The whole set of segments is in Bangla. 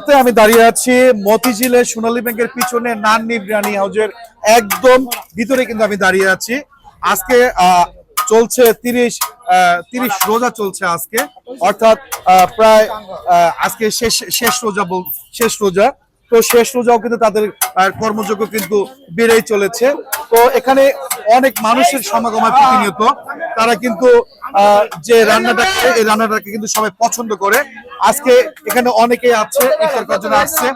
মুহূর্তে আমি দাঁড়িয়ে আছি মতিঝিলের সোনালী ব্যাংকের পিছনে নান্নি বিরিয়ানি হাউসের একদম ভিতরে কিন্তু আমি দাঁড়িয়ে আছি। আজকে চলছে 30 রোজা চলছে আজকে, অর্থাৎ প্রায় আজকে শেষ রোজা। তো শেষ রোজাও কিন্তু তাদের কর্মযোগ্য কিন্তু বেড়েই চলেছে। তো এখানে অনেক মানুষের সমাগম হয় প্রতিনিয়ত। তারা কিন্তু যে রান্নাটা করে এই রান্নাটাকে কিন্তু সবাই পছন্দ করে। আজকে এখানে অনেকেই আছে, ইফতার করার জন্য আসছে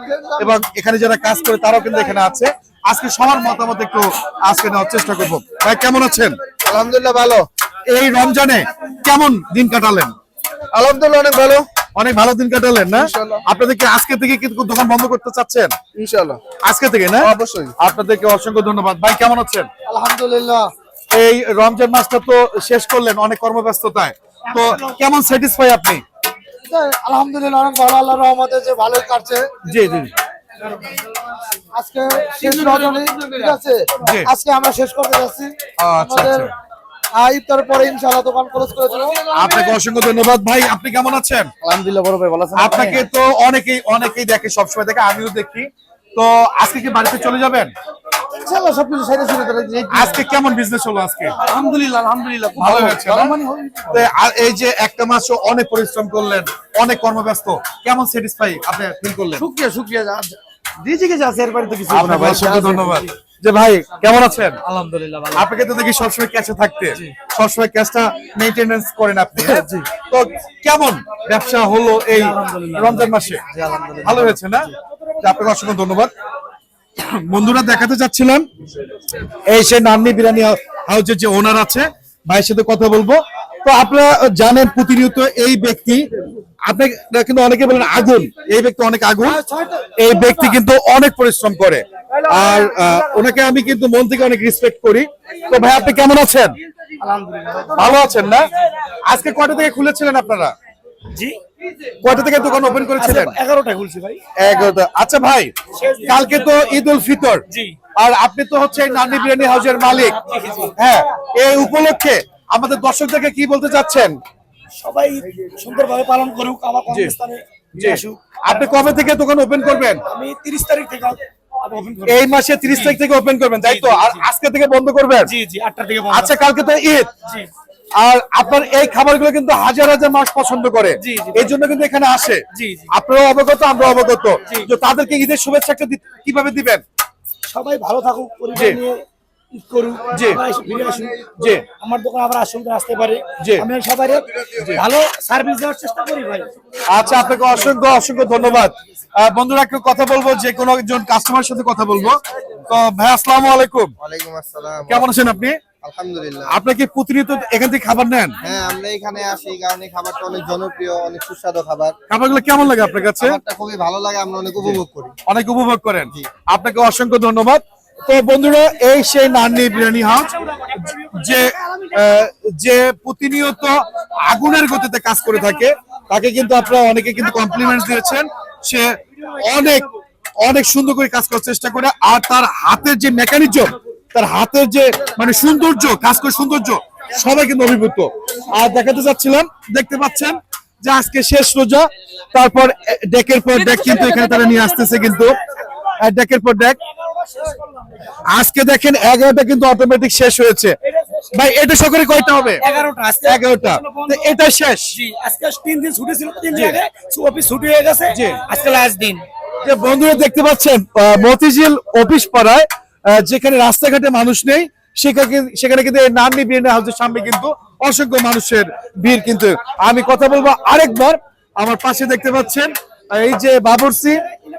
এবং এখানে যারা কাজ করে তারাও কিন্তু এখানে আছে। আজকে সবার মতামত একটু আজকে নেওয়ার চেষ্টা করবো। ভাই কেমন আছেন? আলহামদুলিল্লাহ ভালো। এই রমজানে কেমন দিন কাটালেন? আলহামদুলিল্লাহ অনেক ভালো। অনেক ভালো দিন কাটালেন না? ইনশাআল্লাহ। আপনাদেরকে আজকে থেকে কিন্তু দোকান বন্ধ করতে চাচ্ছেন? ইনশাআল্লাহ আজকে থেকে না? অবশ্যই। আপনাদেরকে অসংখ্য ধন্যবাদ। ভাই কেমন আছেন? আলহামদুলিল্লাহ। এই রমজান মাসটা তো শেষ করলেন অনেক কর্মব্যস্ততায়, তো কেমন স্যাটিসফাই আপনি? আলহামদুলিল্লাহ অনেক ভালো, আল্লাহর রহমতে যে ভালোই কাটছে। জি জি আজকে শেষ রজনী, ঠিক আছে, জি। আজকে আমরা শেষ করতে যাচ্ছি। আচ্ছা আমাদের ইফতারের পরে ইনশাআল্লাহ দোকান ক্লোজ করে দেব। আপনাকে অসংখ্য ধন্যবাদ। ভাই আপনি কেমন আছেন? আলহামদুলিল্লাহ বড় ভাই ভালো আছেন? আপনাকে তো অনেকেই দেখে, সবসময় দেখে, আমিও দেখি। তো আজকে কি বাড়িতে চলে যাবেন? ইনশাআল্লাহ সবকিছু সাইডে ছিল। আজকে কেমন বিজনেস হলো? আজকে আলহামদুলিল্লাহ ভালো হয়েছে না? তো এই যে একটা মাসও অনেক পরিশ্রম করলেন, অনেক কর্মব্যস্ত, কেমন স্যাটিসফাই আপনি ফিল করলেন? শুকরিয়া রিজিকে যা আছে এর বাইরে তো কিছু না আপনাকে ভাই। অসংখ্য ধন্যবাদ। যে ভাই কেমন আছেন? আলহামদুলিল্লাহ ভালো। আপনাকে তো দেখি সবসময় ক্যাশে থাকতে, সবসময় ক্যাশটা মেইনটেনেন্স করেন আপনি, হ্যাঁ? তো কেমন ব্যবসা হলো এই রমজান মাসে? ভালো হয়েছে না? তো আপনাকে অসংখ্য ধন্যবাদ। বন্ধুরা দেখাতে চাচ্ছিলাম এই সেই নান্নি বিরিয়ানি হাউসের যে ওনার আছে, ভাইয়ের সাথে কথা বলবো। তো আপনারা জানেন প্রতিনিয়ত এই ব্যক্তি, আপনি কিন্তু অনেকে বলেন আগুন, এই ব্যক্তি অনেক আগুন। এই ব্যক্তি কিন্তু অনেক পরিশ্রম করে, আর ওনাকে আমি কিন্তু মন থেকে অনেক রেসপেক্ট করি। তো ভাই আপনি কেমন আছেন? ভালো আছেন না? আজকে কয়টা থেকে খুলেছিলেন আপনারা? জি, কয়টা থেকে দোকান ওপেন করেছিলেন? 11টা খুলছি ভাই। 11টা। আচ্ছা ভাই, কালকে তো ঈদ উল ফিতর, জি। আর আপনি তো হচ্ছে নান্নি বিরিয়ানি হাউসের মালিক, হ্যাঁ, এই উপলক্ষে আমাদের দর্শকদেরকে কি বলতে চাচ্ছেন? সবাই সুন্দরভাবে পালন করুক, আমার কর্মস্থানে আসুক। আপনি কবে থেকে দোকান ওপেন করবেন? আমি 30 তারিখ থেকে ওপেন করব। এই মাসে 30 তারিখ থেকে ওপেন করবেন, তাই তো? আর আজকে থেকে বন্ধ করবেন? জি জি, 8টা থেকে বন্ধ। আচ্ছা, কালকে তো ঈদ, জি আর আপনার এই খাবারগুলো কিন্তু হাজার হাজার মানুষ পছন্দ করে, জি, জি। এই জন্য কিন্তু এখানে আসে। জি, জি। আপনারাও অবগত, আমরা অবগত। জি। যে তাদেরকে ঈদের শুভেচ্ছা একটা কিভাবে দিবেন? সবাই ভালো থাকুক, পরিবার জি। নিয়ে ঈদ করুক, জি। সবাই ফিরে আসুক। জি। আমার দোকান আবার আসতে পারে। জি। আমি সবাই ভালো সার্ভিস দেওয়ার চেষ্টা করি ভাই। আচ্ছা, আপনাকে অসংখ্য অসংখ্য ধন্যবাদ। বন্ধুরা একটু কথা বলবো, যে কোনো একজন কাস্টমার সাথে কথা বলবো। তো ভাই আসসালামু আলাইকুম। ওয়ালাইকুম আসসালাম। কেমন আছেন আপনি? আলহামদুলিল্লাহ। আপনি কি প্রতিনিয়ত এখান থেকে খাবার নেন? হ্যাঁ, আমরা এখানে আসি কারণে খাবারটা অনেক জনপ্রিয়, অনেক সুস্বাদু খাবার। খাবারগুলো কেমন লাগে আপনার কাছে? খাবারটা খুবই ভালো লাগে, আমরা অনেক উপভোগ করি। অনেক উপভোগ করেন। আপনাকে অসংখ্য ধন্যবাদ। তো বন্ধুরা, এই সেই নান্নি বিরিয়ানি হাউস যে প্রতিনিয়ত আগুনের গতিতে কাজ করে থাকে, তাকে কিন্তু আপনারা অনেকে কিন্তু কমপ্লিমেন্ট দিয়েছেন। সে অনেক অনেক সুন্দর করে কাজ করার চেষ্টা করে, আর তার হাতের যে মেকানিজম, তার হাতের যে মানে সৌন্দর্য, কাজ করে সৌন্দর্য, সবাই কিন্তু অভিভূত। আর দেখাতে যাচ্ছিলাম, দেখতে পাচ্ছেন যে আজকে শেষ রোজা, তারপর ডেকের পর ডেক কিন্তু এখানে তারা নিয়ে আসতেছে, কিন্তু ডেকের পর ডেক। আজকে দেখেন 11টা কিন্তু অটোমেটিক শেষ হয়েছে। ভাই এটা সকলে কয়টা হবে? 11টা। 11টা। তো এটা শেষ। জি, আজকে 3 দিন ছুটি ছিল, 3 দিন আগে অফিস ছুটি হয়ে গেছে। জি। আজকে লাস্ট দিন। যে বন্ধুরা দেখতে পাচ্ছেন, মতিঝিল অফিস পাড়ায় যেখানে রাস্তাঘাটে মানুষ নেই, সেখানে কিন্তু এই নান্নি বিরিয়ানি হাউসের সামনে কিন্তু অসংখ্য মানুষের ভিড়। কিন্তু আমি কথা বলবো আরেকবার, আমার পাশে দেখতে পাচ্ছেন এই যে বাবুর্চি,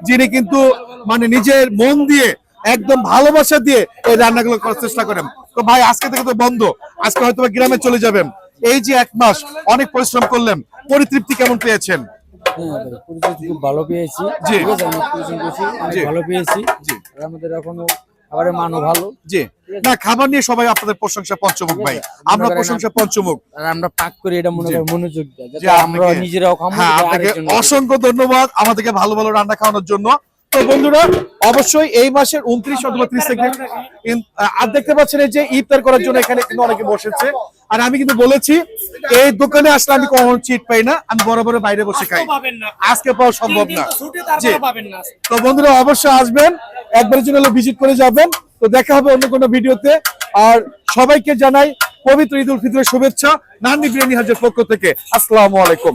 যিনি কিন্তু মানে নিজের মন দিয়ে, একদম ভালোবাসা দিয়ে এই রান্নাগুলো করার চেষ্টা করেন। তো ভাই আজকে থেকে তো বন্ধ, আজকে হয়তো গ্রামে চলে যাবেন। এই যে 1 মাস অনেক পরিশ্রম করলেন, পরিতৃপ্তি কেমন পেয়েছেন? খুব ভালো পেয়েছি। জি। ঠিক আছে, আমি পরিশ্রম করেছি, অনেক জি। ভালো পেয়েছি। জি। আর আমাদের এখনো খাবারের মানও ভালো। জি, না খাবার নিয়ে সবাই আপনাদের প্রশংসা পঞ্চমুখ ভাই, আমরা প্রশংসা পঞ্চমুখ। আর আমরা পাক করি এটা মনে জি। করি মনোযোগ দেয়, যে যাতে আমরা আপনাকে- নিজেরাও খাবো, হ্যাঁ, যাতে আপনাকে আরেকজনকে- অসংখ্য ধন্যবাদ আমাদেরকে ভালো ভালো রান্না খাওয়ানোর জন্য। তো বন্ধুরা অবশ্যই এই মাসের 29 অথবা 30 থেকে আর দেখতে পাচ্ছেন এই যে ইফতার করার জন্য এখানে কিন্তু অনেকে বসেছে। আর আমি কিন্তু বলেছি এই দোকানে আসলে আমি কখনো চিট পাই না, আমি বরাবর বাইরে বসে খাই, আজকে পাওয়া সম্ভব না। জি। তো বন্ধুরা অবশ্যই আসবেন, একবারের জন্য ভিজিট করে যাবেন। তো দেখা হবে অন্য কোনো ভিডিওতে। আর সবাইকে জানাই পবিত্র ঈদ উল ফিতরের শুভেচ্ছা নান্নি বিরিয়ানি হাউজের পক্ষ থেকে। আসসালামু আলাইকুম।